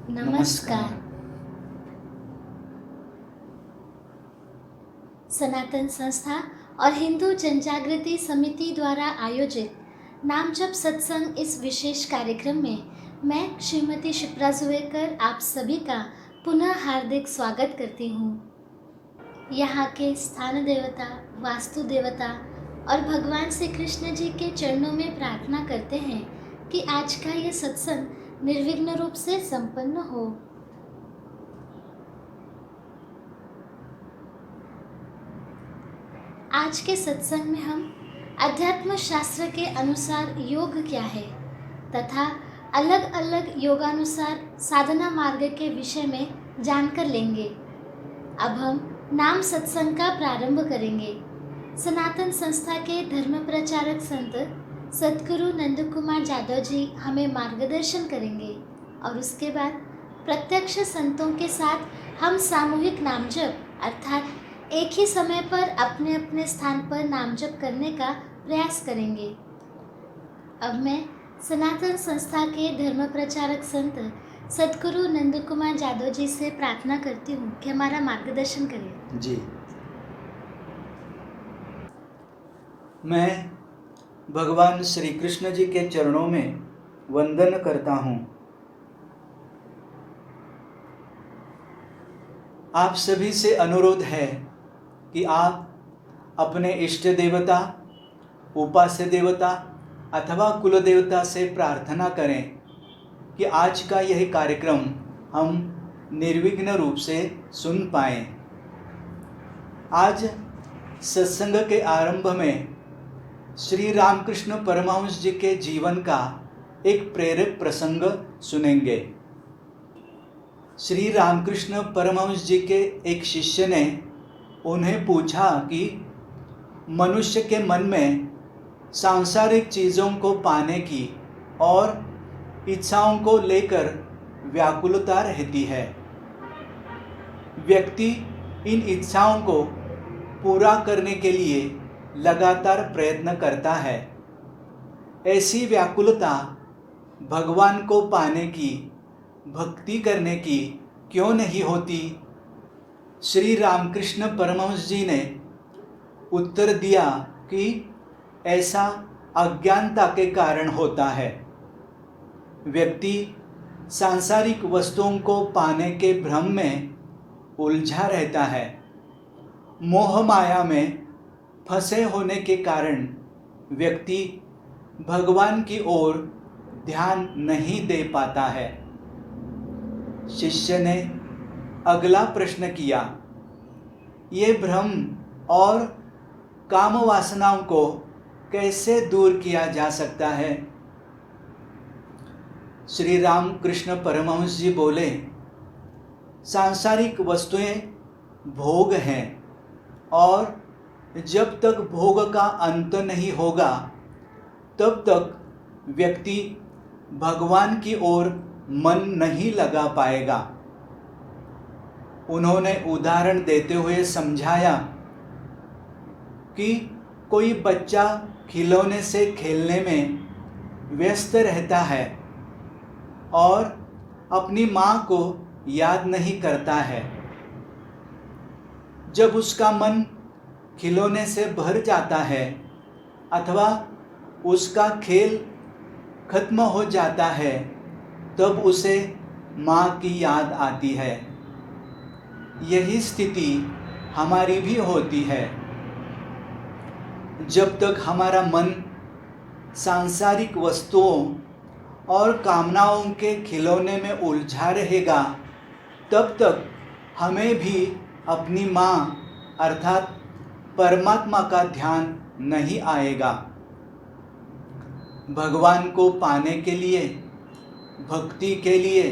नमस्कार। सनातन संस्था और हिंदू जनजागृति समिति द्वारा आयोजित नाम जप सत्संग इस विशेष कार्यक्रम में मैं श्रीमती शिप्रा जुवेकर आप सभी का पुनः हार्दिक स्वागत करती हूँ। यहाँ के स्थान देवता, वास्तु देवता और भगवान श्री कृष्ण जी के चरणों में प्रार्थना करते हैं कि आज का ये सत्संग निर्विघ्न रूप से संपन्न हो। आज के सत्संग में हम अध्यात्म शास्त्र के अनुसार योग क्या है तथा अलग अलग योगानुसार साधना मार्ग के विषय में जानकर लेंगे। अब हम नाम सत्संग का प्रारंभ करेंगे। सनातन संस्था के धर्म प्रचारक संत सद्गुरु नंद कुमार जादव जी हमें मार्गदर्शन करेंगे और उसके बाद प्रत्यक्ष संतों के साथ हम सामूहिक नाम जप अर्थात एक ही समय पर अपने अपने स्थान पर नाम जप करने का प्रयास करेंगे। अब मैं सनातन संस्था के धर्म प्रचारक संत सद्गुरु नंद कुमार जादव जी से प्रार्थना करती हूँ कि हमारा मार्गदर्शन करें। जी, मैं भगवान श्री कृष्ण जी के चरणों में वंदन करता हूँ। आप सभी से अनुरोध है कि आप अपने इष्ट देवता, उपास्य देवता अथवा कुल देवता से प्रार्थना करें कि आज का यह कार्यक्रम हम निर्विघ्न रूप से सुन पाएं। आज सत्संग के आरंभ में श्री रामकृष्ण परमहंस जी के जीवन का एक प्रेरक प्रसंग सुनेंगे। श्री रामकृष्ण परमहंस जी के एक शिष्य ने उन्हें पूछा कि मनुष्य के मन में सांसारिक चीज़ों को पाने की और इच्छाओं को लेकर व्याकुलता रहती है। व्यक्ति इन इच्छाओं को पूरा करने के लिए लगातार प्रयत्न करता है। ऐसी व्याकुलता भगवान को पाने की, भक्ति करने की क्यों नहीं होती? श्री रामकृष्ण परमहंस जी ने उत्तर दिया कि ऐसा अज्ञानता के कारण होता है। व्यक्ति सांसारिक वस्तुओं को पाने के भ्रम में उलझा रहता है। मोह माया में फंसे होने के कारण व्यक्ति भगवान की ओर ध्यान नहीं दे पाता है। शिष्य ने अगला प्रश्न किया, ये भ्रम और काम वासनाओं को कैसे दूर किया जा सकता है? श्री राम कृष्ण परमहंस जी बोले, सांसारिक वस्तुएं भोग हैं और जब तक भोग का अंत नहीं होगा तब तक व्यक्ति भगवान की ओर मन नहीं लगा पाएगा। उन्होंने उदाहरण देते हुए समझाया कि कोई बच्चा खिलौने से खेलने में व्यस्त रहता है और अपनी माँ को याद नहीं करता है। जब उसका मन खिलौने से भर जाता है अथवा उसका खेल खत्म हो जाता है तब उसे माँ की याद आती है। यही स्थिति हमारी भी होती है। जब तक हमारा मन सांसारिक वस्तुओं और कामनाओं के खिलौने में उलझा रहेगा तब तक हमें भी अपनी माँ अर्थात परमात्मा का ध्यान नहीं आएगा। भगवान को पाने के लिए, भक्ति के लिए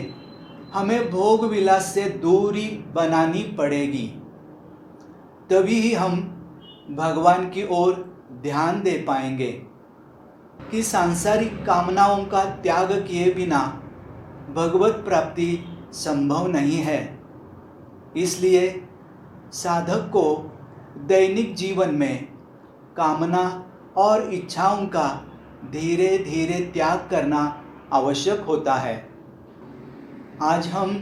हमें भोग विलास से दूरी बनानी पड़ेगी। तभी ही हम भगवान की ओर ध्यान दे पाएंगे कि सांसारिक कामनाओं का त्याग किए बिना भगवत प्राप्ति संभव नहीं है। इसलिए साधक को दैनिक जीवन में कामना और इच्छाओं का धीरे धीरे त्याग करना आवश्यक होता है। आज हम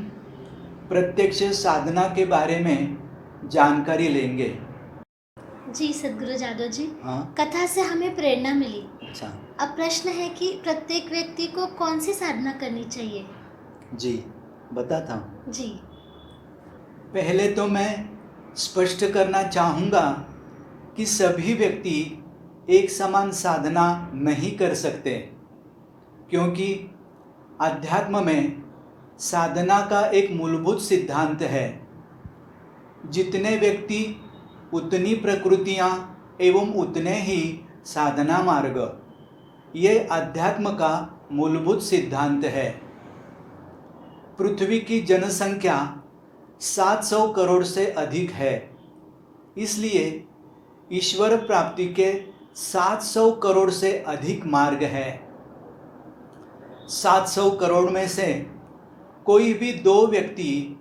प्रत्यक्ष साधना के बारे में जानकारी लेंगे। जी सदगुरु जादव जी, हाँ। कथा से हमें प्रेरणा मिली। अच्छा। अब प्रश्न है कि प्रत्येक व्यक्ति को कौन सी साधना करनी चाहिए? जी, बताता हूँ। जी। पहले तो मैं स्पष्ट करना चाहूँगा कि सभी व्यक्ति एक समान साधना नहीं कर सकते, क्योंकि अध्यात्म में साधना का एक मूलभूत सिद्धांत है। जितने व्यक्ति उतनी प्रकृतियाँ एवं उतने ही साधना मार्ग, ये अध्यात्म का मूलभूत सिद्धांत है। पृथ्वी की जनसंख्या 700 करोड़ से अधिक है, इसलिए ईश्वर प्राप्ति के 700 करोड़ से अधिक मार्ग है। 700 करोड़ में से कोई भी दो व्यक्ति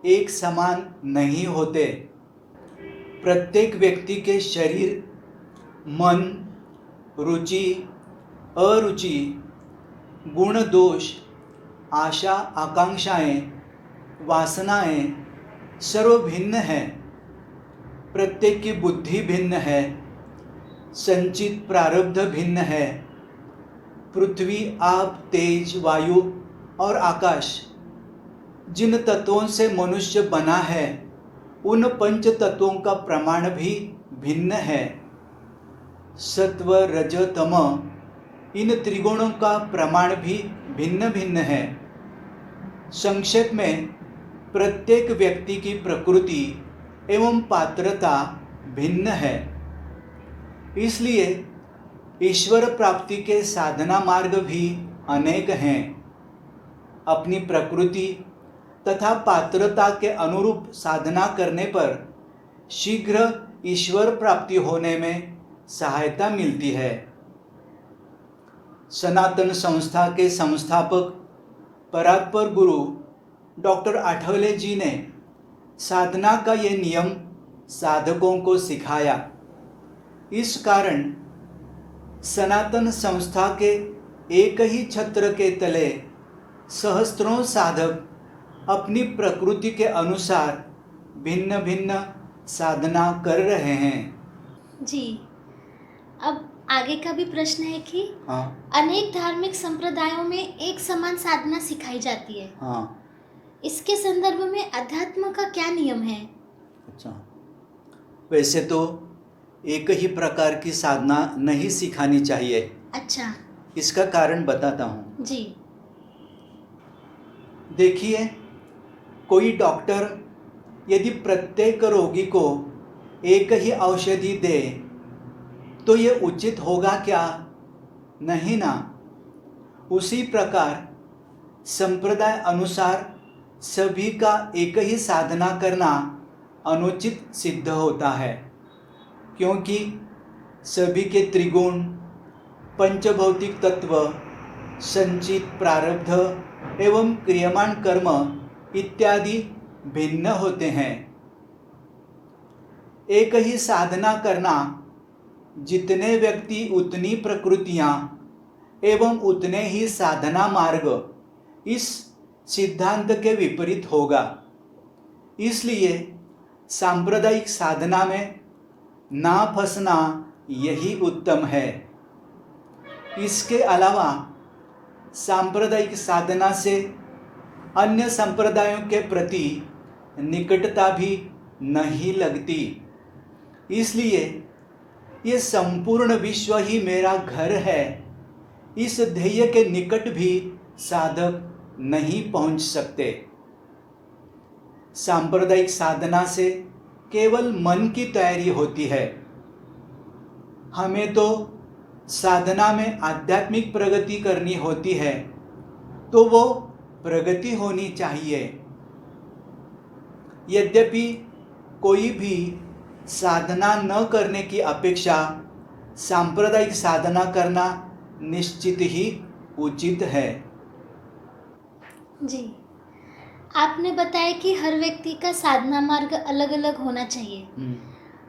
एक समान नहीं होते। प्रत्येक व्यक्ति के शरीर, मन, रुचि, अरुचि, गुण दोष, आशा आकांक्षाएं, वासनाएं सर्व भिन्न हैं। प्रत्येक की बुद्धि भिन्न है, संचित प्रारब्ध भिन्न है। पृथ्वी, आप, तेज, वायु और आकाश जिन तत्वों से मनुष्य बना है, उन पंच तत्वों का प्रमाण भी भिन्न है। सत्व, रज, तम इन त्रिगुणों का प्रमाण भी भिन्न भिन्न है। संक्षेप में प्रत्येक व्यक्ति की प्रकृति एवं पात्रता भिन्न है। इसलिए ईश्वर प्राप्ति के साधना मार्ग भी अनेक हैं। अपनी प्रकृति तथा पात्रता के अनुरूप साधना करने पर शीघ्र ईश्वर प्राप्ति होने में सहायता मिलती है। सनातन संस्था के संस्थापक परात्पर गुरु डॉक्टर आठवले जी ने साधना का ये नियम साधकों को सिखाया। इस कारण सनातन संस्था के एक ही छत्र के तले सहस्त्रों साधक अपनी प्रकृति के अनुसार भिन्न भिन्न साधना कर रहे हैं। जी। अब आगे का भी प्रश्न है कि हाँ। अनेक धार्मिक संप्रदायों में एक समान साधना सिखाई जाती है। हाँ। इसके संदर्भ में अध्यात्म का क्या नियम है? अच्छा, वैसे तो एक ही प्रकार की साधना नहीं सिखानी चाहिए। अच्छा। इसका कारण बताता हूँ। जी। देखिए, कोई डॉक्टर यदि प्रत्येक रोगी को एक ही औषधि दे तो ये उचित होगा क्या? नहीं ना। उसी प्रकार संप्रदाय अनुसार सभी का एक ही साधना करना अनुचित सिद्ध होता है, क्योंकि सभी के त्रिगुण, पंचभौतिक तत्व, संचित प्रारब्ध एवं क्रियमाण कर्म इत्यादि भिन्न होते हैं। एक ही साधना करना, जितने व्यक्ति उतनी प्रकृतियां एवं उतने ही साधना मार्ग, इस सिद्धांत के विपरीत होगा। इसलिए सांप्रदायिक साधना में ना फंसना यही उत्तम है। इसके अलावा सांप्रदायिक साधना से अन्य संप्रदायों के प्रति निकटता भी नहीं लगती। इसलिए ये संपूर्ण विश्व ही मेरा घर है, इस ध्येय के निकट भी साधक नहीं पहुंच सकते। सांप्रदायिक साधना से केवल मन की तैयारी होती है। हमें तो साधना में आध्यात्मिक प्रगति करनी होती है, तो वो प्रगति होनी चाहिए। यद्यपि कोई भी साधना न करने की अपेक्षा सांप्रदायिक साधना करना निश्चित ही उचित है। जी, आपने बताया कि हर व्यक्ति का साधना मार्ग अलग अलग होना चाहिए।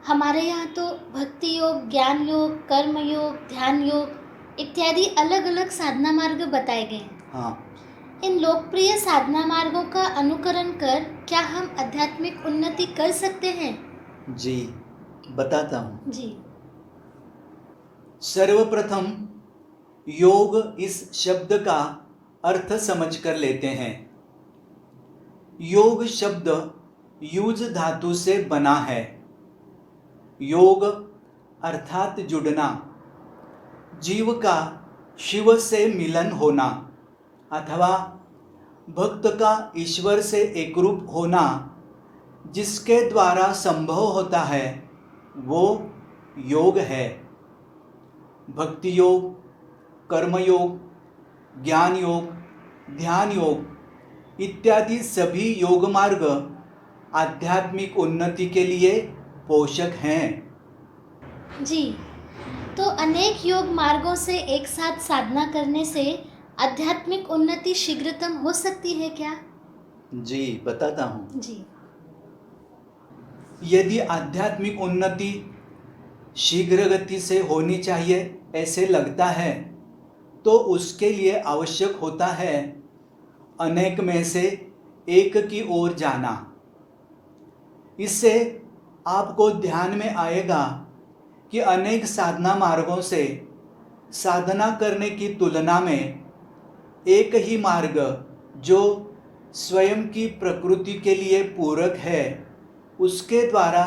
हमारे यहाँ तो भक्ति योग, ज्ञान योग, कर्म योग, ध्यान योग इत्यादि अलग अलग साधना मार्ग बताए गए हैं। हाँ। इन लोकप्रिय साधना मार्गों का अनुकरण कर क्या हम आध्यात्मिक उन्नति कर सकते हैं? जी, बताता हूँ। जी। सर्वप्रथम योग इस शब्द का अर्थ समझ कर लेते हैं। योग शब्द युज धातु से बना है। योग अर्थात जुड़ना, जीव का शिव से मिलन होना अथवा भक्त का ईश्वर से एकरूप होना, जिसके द्वारा संभव होता है वो योग है। भक्ति योग, कर्म योग, ज्ञान योग, ध्यान योग इत्यादि सभी योग मार्ग आध्यात्मिक उन्नति के लिए पोषक हैं। जी, तो अनेक योग मार्गों से एक साथ साधना करने से आध्यात्मिक उन्नति शीघ्रतम हो सकती है क्या? जी, बताता हूँ। जी। यदि आध्यात्मिक उन्नति शीघ्र गति से होनी चाहिए ऐसे लगता है, तो उसके लिए आवश्यक होता है अनेक में से एक की ओर जाना। इससे आपको ध्यान में आएगा कि अनेक साधना मार्गों से साधना करने की तुलना में एक ही मार्ग जो स्वयं की प्रकृति के लिए पूरक है, उसके द्वारा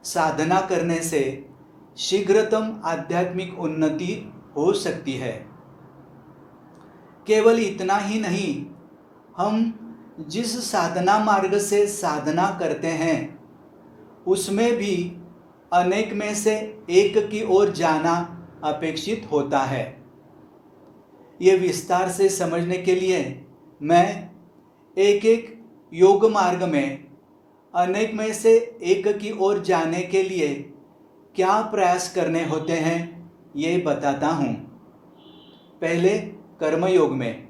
साधना करने से शीघ्रतम आध्यात्मिक उन्नति हो सकती है। केवल इतना ही नहीं, हम जिस साधना मार्ग से साधना करते हैं उसमें भी अनेक में से एक की ओर जाना अपेक्षित होता है। ये विस्तार से समझने के लिए मैं एक एक योग मार्ग में अनेक में से एक की ओर जाने के लिए क्या प्रयास करने होते हैं ये बताता हूँ। पहले कर्मयोग में।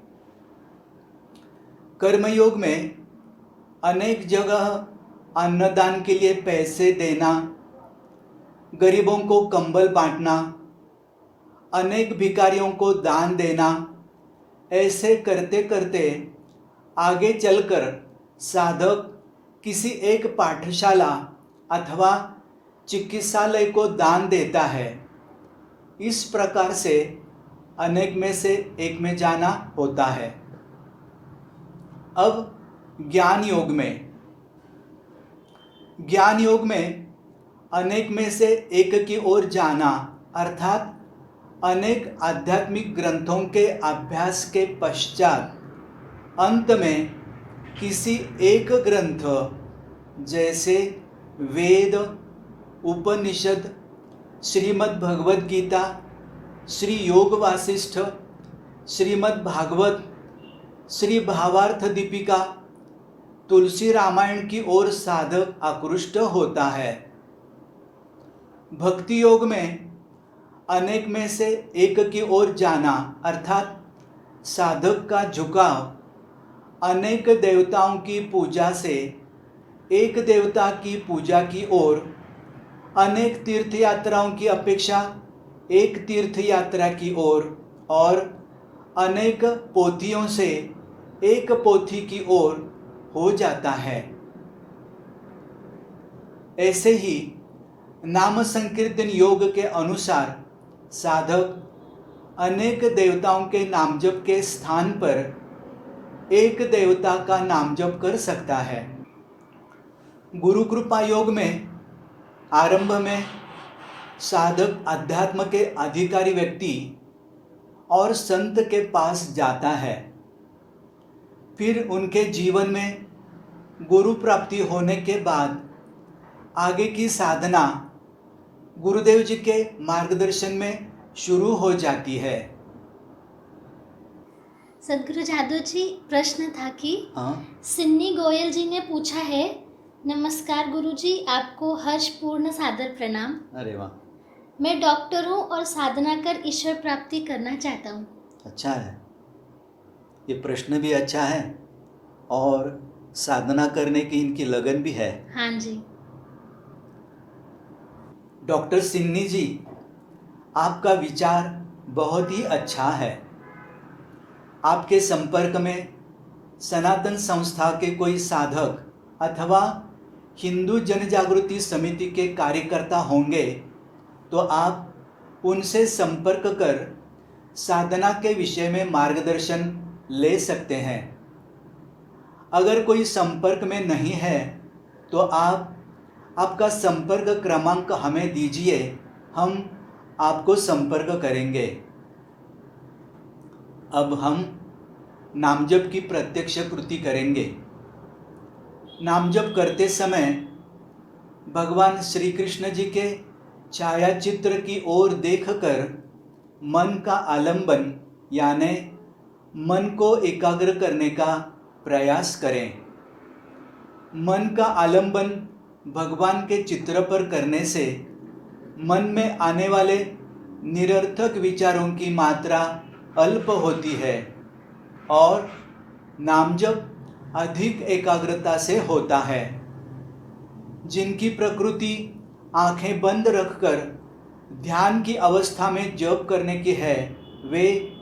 कर्मयोग में अनेक जगह अन्नदान के लिए पैसे देना, गरीबों को कंबल बांटना, अनेक भिखारियों को दान देना, ऐसे करते करते आगे चलकर साधक किसी एक पाठशाला अथवा चिकित्सालय को दान देता है। इस प्रकार से अनेक में से एक में जाना होता है। अब ज्ञान योग में। ज्ञान योग में अनेक में से एक की ओर जाना अर्थात अनेक आध्यात्मिक ग्रंथों के अभ्यास के पश्चात अंत में किसी एक ग्रंथ जैसे वेद, उपनिषद, श्रीमद् भगवद गीता, श्री योग वासिष्ठ, श्रीमद् भागवत, श्री भावार्थ दीपिका, तुलसी रामायण की ओर साधक आकृष्ट होता है। भक्ति योग में अनेक में से एक की ओर जाना अर्थात साधक का झुकाव अनेक देवताओं की पूजा से एक देवता की पूजा की ओर, अनेक तीर्थ यात्राओं की अपेक्षा एक तीर्थ यात्रा की ओर और अनेक पोथियों से एक पोथी की ओर हो जाता है। ऐसे ही नाम संकीर्तन योग के अनुसार साधक अनेक देवताओं के नाम जप के स्थान पर एक देवता का नाम जप कर सकता है। गुरु कृपा योग में आरंभ में साधक अध्यात्म के अधिकारी व्यक्ति और संत के पास जाता है। फिर उनके जीवन में गुरु प्राप्ति होने के बाद आगे की साधना गुरुदेव जी के मार्गदर्शन में शुरू हो जाती है। सदगुरु जादव जी, प्रश्न था कि हाँ, सिन्नी गोयल जी ने पूछा है, नमस्कार गुरुजी, आपको हर्षपूर्ण सादर प्रणाम। अरे वाह, मैं डॉक्टर हूँ और साधना कर ईश्वर प्राप्ति करना चाहता हूँ। अच्छा है। ये प्रश्न भी अच्छा है और साधना करने की इनकी लगन भी है। हाँ जी। डॉक्टर सिन्नी जी, आपका विचार बहुत ही अच्छा है। आपके संपर्क में सनातन संस्था के कोई साधक अथवा हिंदू जनजागृति समिति के कार्यकर्ता होंगे तो आप उनसे संपर्क कर साधना के विषय में मार्गदर्शन ले सकते हैं। अगर कोई संपर्क में नहीं है तो आप आपका संपर्क क्रमांक हमें दीजिए, हम आपको संपर्क करेंगे। अब हम नामजप की प्रत्यक्ष कृति करेंगे। नामजप करते समय भगवान श्री कृष्ण जी के छायाचित्र की ओर देखकर मन का आलंबन यानी मन को एकाग्र करने का प्रयास करें। मन का आलंबन भगवान के चित्र पर करने से मन में आने वाले निरर्थक विचारों की मात्रा अल्प होती है और नामजप अधिक एकाग्रता से होता है। जिनकी प्रकृति आंखें बंद रखकर ध्यान की अवस्था में जप करने की है, वे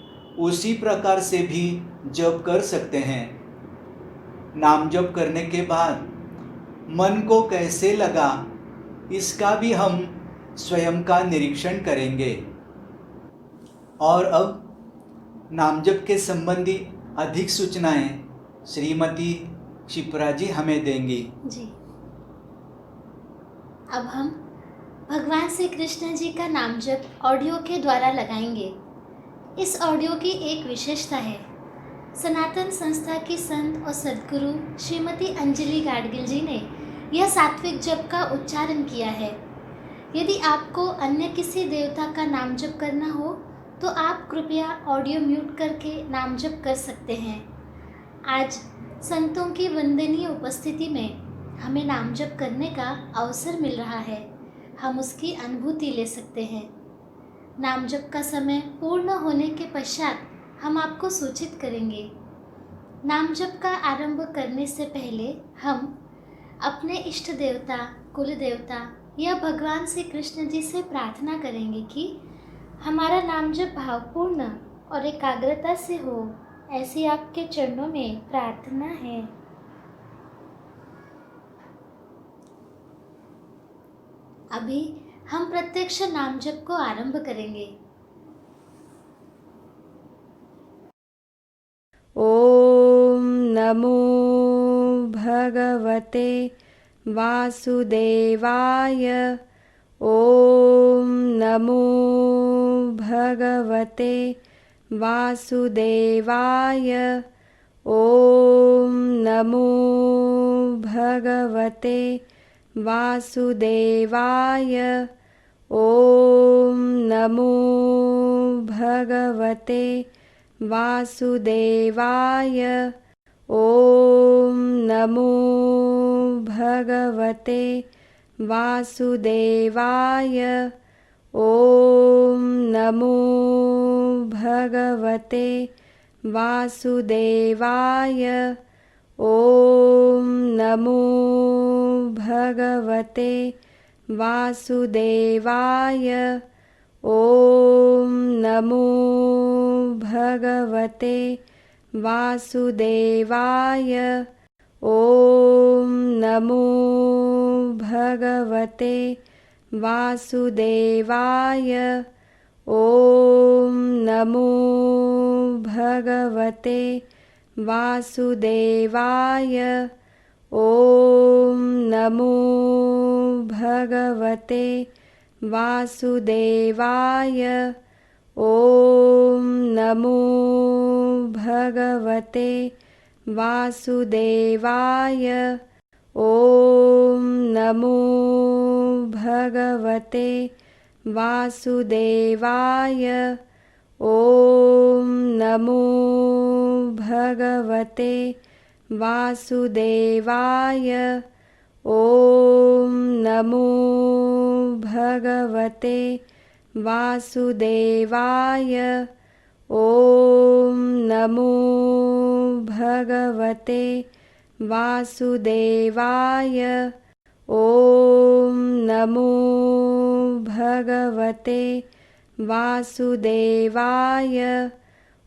उसी प्रकार से भी जप कर सकते हैं। नाम जप करने के बाद मन को कैसे लगा, इसका भी हम स्वयं का निरीक्षण करेंगे। और अब नामजप के संबंधी अधिक सूचनाएं श्रीमती शिप्रा जी हमें देंगी। जी, अब हम भगवान श्री कृष्ण जी का नामजप ऑडियो के द्वारा लगाएंगे। इस ऑडियो की एक विशेषता है, सनातन संस्था की संत और सद्गुरु श्रीमती अंजलि गाडगिल जी ने यह सात्विक जप का उच्चारण किया है। यदि आपको अन्य किसी देवता का नाम जप करना हो तो आप कृपया ऑडियो म्यूट करके नाम जप कर सकते हैं। आज संतों की वंदनीय उपस्थिति में हमें नाम जप करने का अवसर मिल रहा है, हम उसकी अनुभूति ले सकते हैं। नाम जप का समय पूर्ण होने के पश्चात हम आपको सूचित करेंगे। नाम जप का आरंभ करने से पहले हम अपने इष्ट देवता, कुल देवता या भगवान श्री कृष्ण जी से प्रार्थना करेंगे कि हमारा नाम जप भावपूर्ण और एकाग्रता से हो, ऐसी आपके चरणों में प्रार्थना है। अभी हम प्रत्यक्ष नाम जप को आरंभ करेंगे। ओम नमो भगवते वासुदेवाय। ओम नमो भगवते वासुदेवाय। ओम नमो भगवते वासुदेवाय। ओम नमो भगवते वासुदेवाय। ओम नमो भगवते वासुदेवाय। ओम नमो भगवते वासुदेवाय। ओम नमो भगवते वासुदेवाय। ओम नमो भगवते वासुदेवाय। ओम नमो भगवते वासुदेवाय। ओम नमो भगवते वासुदेवाय। ओम नमो भगवते वासुदेवाय। ओम नमो भगवते वासुदेवाय। ओम नमो भगवते वासुदेवाय। ओम नमो भगवते वासुदेवाय। ओम नमो भगवते वासुदेवाय। ओम नमो भगवते वासुदेवाय। ओम नमो भगवते वासुदेवाय।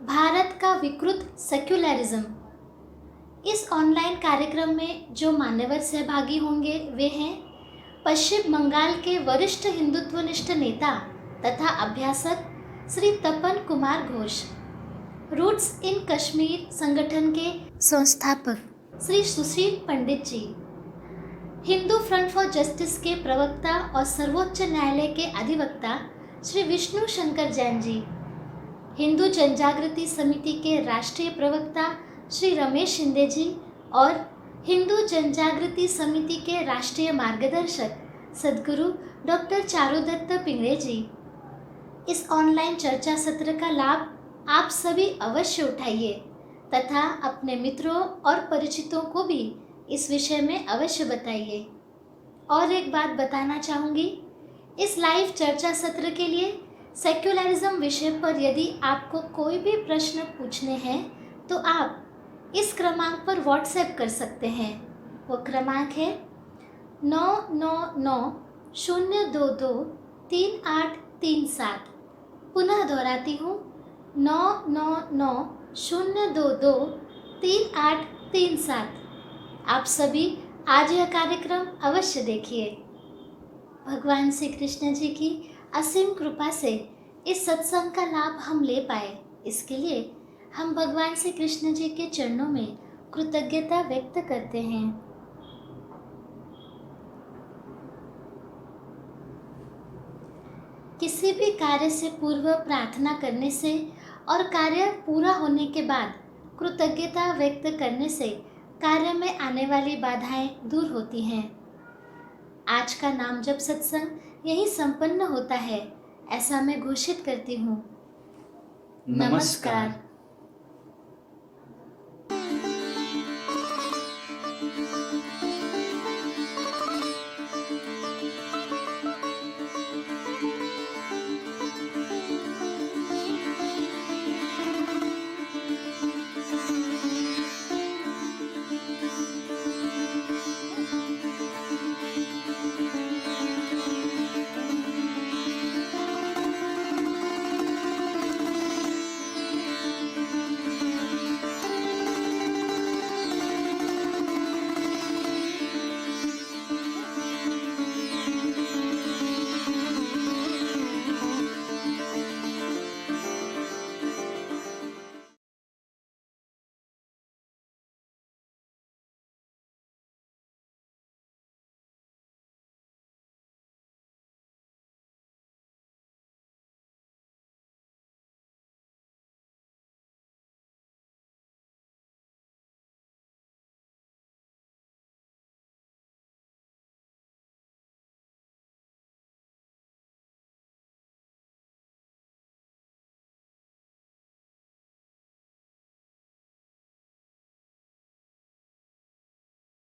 भारत का विकृत सेक्युलरिज्म। इस ऑनलाइन कार्यक्रम में जो मान्यवर सहभागी होंगे वे हैं पश्चिम बंगाल के वरिष्ठ हिंदुत्वनिष्ठ नेता तथा अभ्यासक श्री तपन कुमार घोष, रूट्स इन कश्मीर संगठन के संस्थापक श्री सुशील पंडित जी, हिंदू फ्रंट फॉर जस्टिस के प्रवक्ता और सर्वोच्च न्यायालय के अधिवक्ता श्री विष्णु शंकर जैन जी, हिंदू जनजागृति समिति के राष्ट्रीय प्रवक्ता श्री रमेश शिंदे जी और हिंदू जनजागृति समिति के राष्ट्रीय मार्गदर्शक सद्गुरु डॉक्टर चारुदत्त पिंगळे जी। इस ऑनलाइन चर्चा सत्र का लाभ आप सभी अवश्य उठाइए तथा अपने मित्रों और परिचितों को भी इस विषय में अवश्य बताइए। और एक बात बताना चाहूँगी, इस लाइव चर्चा सत्र के लिए सेक्युलरिज्म विषय पर यदि आपको कोई भी प्रश्न पूछने हैं तो आप इस क्रमांक पर व्हाट्सएप कर सकते हैं। वो क्रमांक है 9990223837। पुनः दोहराती हूँ 9990223837। आप सभी आज यह कार्यक्रम अवश्य देखिए। भगवान श्री कृष्ण जी की असीम कृपा से इस सत्संग का लाभ हम ले पाए, इसके लिए हम भगवान श्री कृष्ण जी के चरणों में कृतज्ञता व्यक्त करते हैं। किसी भी कार्य से पूर्व प्रार्थना करने से और कार्य पूरा होने के बाद कृतज्ञता व्यक्त करने से कार्य में आने वाली बाधाएं दूर होती हैं। आज का नाम जप सत्संग यही संपन्न होता है, ऐसा मैं घोषित करती हूँ। नमस्कार।